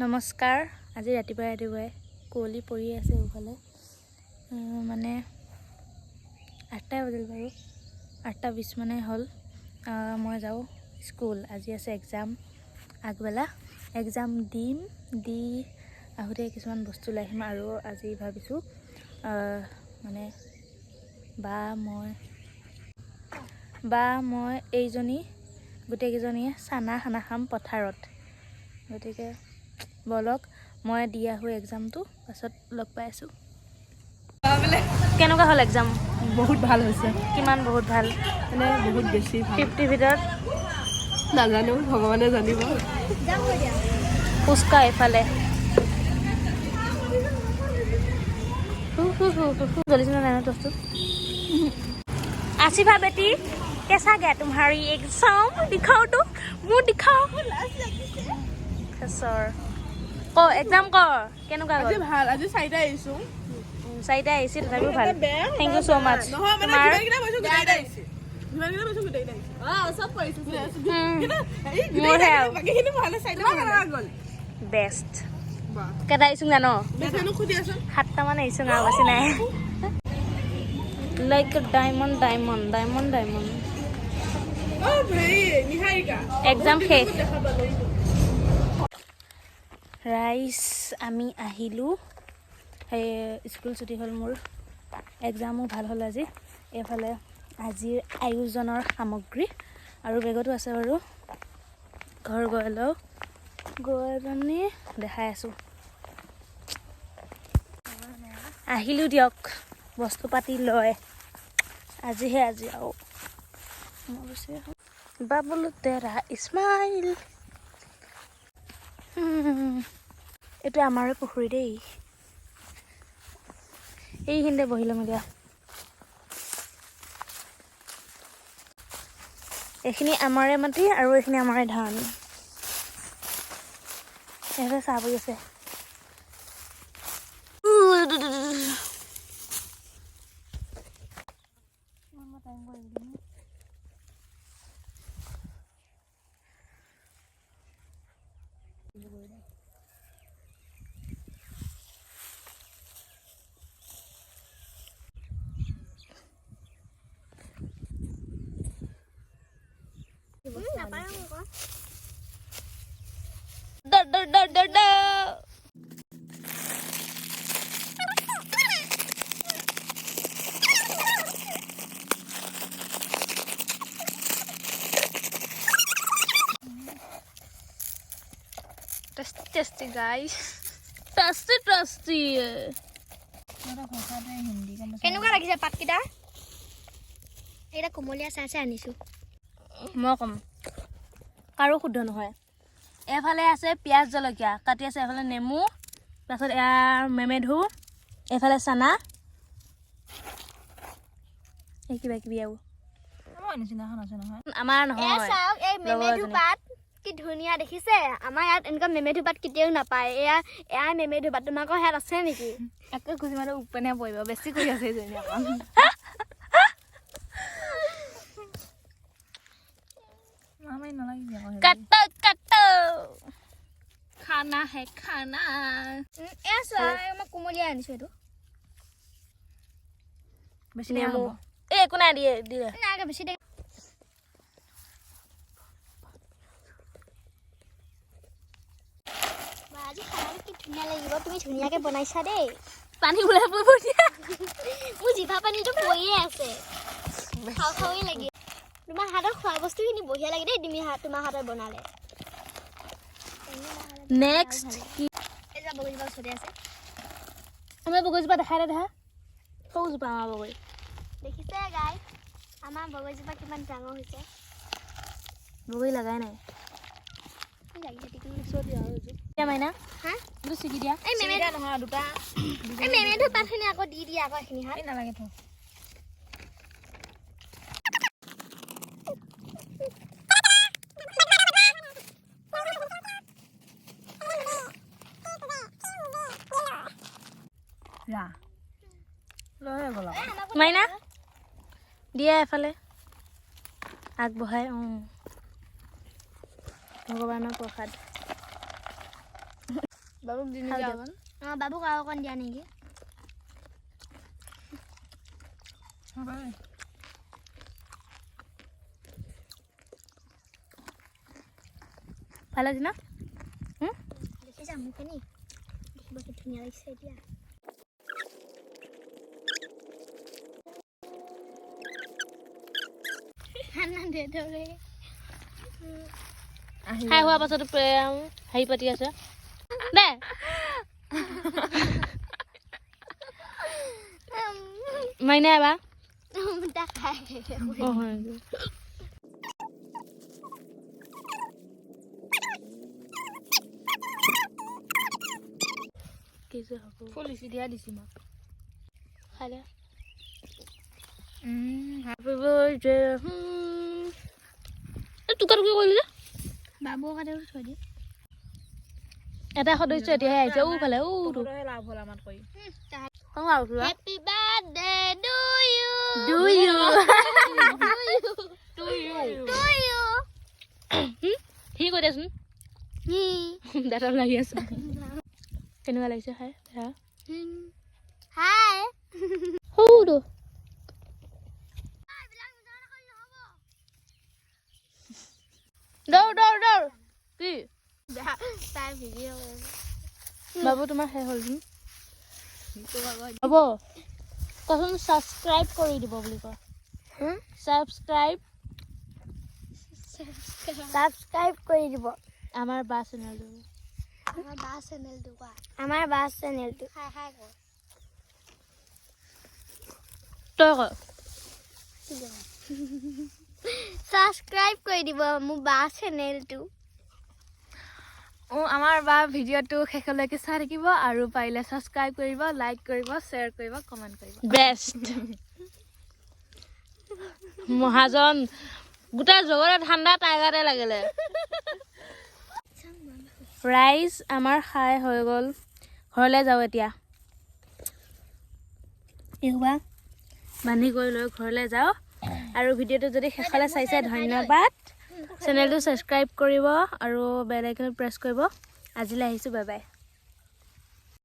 নমস্কাৰ। আজি ৰাতিপুৱাই কুঁৱলী পৰি আছে ওফালে মানে 8টা বাজিল বাৰু 8:20 মানে হ'ল। মই যাওঁ স্কুল। আজি আছে এক্সাম আগবেলা এক্সাম দি আহোঁতে কিছুমান বস্তু লৈ আহিম আৰু আজি ভাবিছোঁ মানে বা মই এইজনী গোটেইকেইজনীয়ে খানা খাম পথাৰত। গতিকে বলক মই দি আহোঁ এক্সামটো, পাছত লগ পাই আছোঁ। কেনেকুৱা হ'ল এক্সাম? বহুত ভাল হৈছে। কিমান বহুত ভাল? মানে বহুত বেছি ভাল। 50 ভিতৰত নাজানো, ভগৱানে জানিব। ফুচকা এফালে জ্বলিছে নাই টচটো? आसिफा बेटी कैसा गया तुम्हारी एग्जाम? दिखाओ तो मुँह दिखाओ। सर को एग्जाम को केनेকুৱা গ'ল? আজি ভাল। আজি 4টা আহিছো। 4টা আহিছে তথাপিও ভাল। থ্যাংক ইউ সো মাচ। নহয় মানে কিবা বস্তু গোটেইটা আহিছে। কিবা বস্তু গোটেইটা আহিছে। সব কৰিছে। মোৰহে বাকিখিনি ভালে 4টা কেনেকুৱা গ'ল? বেষ্ট। কেইটা আহিছো জানো? বেছানো খুদি আছো। 7টা মান আহিছো আৰু বেছি নাই। লাইক ডায়মণ্ড ও ভাই নিহাৰিকা এক্সাম শেষ। ৰাইজ আমি আহিলোঁ। স্কুল ছুটি হ'ল মোৰ। এক্সামো ভাল হ'ল আজি। এইফালে আজিৰ আয়োজনৰ সামগ্ৰী আৰু বেগতো আছে বাৰু। ঘৰ গৈ পিনি দেখাই আছোঁ। আহিলোঁ দিয়ক বস্তু পাতি লয়। আজি আৰু বাবুল তেৰা ইছমাইল। এইটো আমাৰে পুখুৰী দেই। এইখিনিতে বহি ল'ম এতিয়া। এইখিনি আমাৰে মাটি আৰু এইখিনি আমাৰে ধান। এইফালে চাহ পৰি আছে। Tasty guys. Tasty. কেনেকুৱা লাগিছে পাতকেইটা? এইটা কোমলীয়া চাই আনিছো। মই কম কাৰো শুদ্ধ নহয়। এফালে আছে পিঁয়াজ জলকীয়া কাটি আছে, এফালে নেমু, তাৰপিছত এয়া মেমেধু, এফালে চানা, এই কিবা কিবি আৰু আমাৰ নহয়। চাওক এই মেমেধু পাত কি ধুনীয়া দেখিছে। আমাৰ ইয়াত এনেকুৱা মেমেধু পাত কেতিয়াও নাপায়। এয়া মেমেধু পাত তোমালোকৰ ইয়াত আছে নেকি? একে খুচি মাতে উপেনে পৰিব। বেছি কৰি আছে এইজনী অকণ। কাটো খানা হে খানা। এয়া চোৱা মই কোমলীয়া আনিছো। এইটো বেছি নেমু একো নাই দিয়ে নাই বেছি দে। আজি খানাটো কি ধুনীয়া লাগিব। তুমি ধুনীয়াকে বনাইছা দেই। পানী ওলাই পৰিব দিয়া। মোৰ জিভা পানীটো পৰিয়ে আছে। খাওঁৱে লাগি। তোমাৰ হাতৰ খোৱা বস্তুখিনি বঢ়িয়া লাগে দেই। তোমাৰ হাতত বনালে। নেক্সট এই যে বগৰীজোপা ওচৰতে আছে। আমাৰ বগৰীজোপা দেখা সৰুজোপা আমাৰ বগৰী। দেখিছে গাই আমাৰ বগৰীজোপা কিমান ডাঙৰ হৈছে। বগৰী লগাই নাই। মাইনা হা ছিগি দিয়া। এই মেমেধু পাতখিনি আকৌ দি দিয়া আকৌ এইখিনি হাত নালাগে থ। মাইনা দিয়া এফালে আগবঢ়াই। ভগৱানৰ প্ৰসাদ। বাবুক দি খাওঁ নিদিয়া দিয়ক। অকণ অঁ বাবুক আৰু অকণ দিয়া নেকি ভাল লাগিছে না দেখিছা মুখখিনি দেখিব কি ধুনীয়া লাগিছে এতিয়া খানা দে দৰে খাই হোৱাৰ পাছত হেৰি পাতি আছে দে মাইনা এবাৰ তা খাই কি যে হ'ব ফুল লিচি দিয়া দিছি মই খাই দে হেপী বাৰ্থডে টুকুৰা টুকুৰি কৰিলি যে বাবুৰ কাৰণে থৈ দিম এটা সদস্য এতিয়াহে আহিছে ফালে তহঁতৰহে লাভ হ'ল আমাত কৰি happy birthday to you Do you? To you সি কৈ দেচোন দাঁতত লাগি আছে কেনেকুৱা লাগিছে খাই হাই সৰুটো দৌৰ দৌৰ দৌৰ কি তাই ভিডিঅ' বাবু তোমাৰ শেষ হ'ল হ'ব কচোন ছাবস্ক্ৰাইব কৰি দিব বুলি কয় ছাবস্ক্ৰাইব কৰি দিব আমাৰ বা চেনেলটো আমাৰ বা চেনেলটো কোৱা আমাৰ বা চেনেলটো হাই হাই কৰ তই ক ছাবস্ক্ৰাইব কৰি দিব মোৰ বা চেনেলটো আমাৰ বা ভিডিঅ'টো শেষলৈকে চাই থাকিব আৰু পাৰিলে ছাবস্ক্ৰাইব কৰিব লাইক কৰিব শ্বেয়াৰ কৰিব কমেণ্ট কৰিব বেষ্ট মহাজন গোটেই জগতে ঠাণ্ডা টাইগাতে লাগিলে ৰাইজ আমাৰ খাই হৈ গ'ল ঘৰলৈ যাওঁ এতিয়া এইবা বান্ধি কৰি লৈ ঘৰলৈ যাওঁ আৰু ভিডিঅ'টো যদি শেষলৈ চাইছে ধন্যবাদ চেনেলটো ছাবস্ক্ৰাইব কৰিব আৰু বেল আইকন প্ৰেছ কৰিব আজিলৈ আহিছোঁ বাই বাই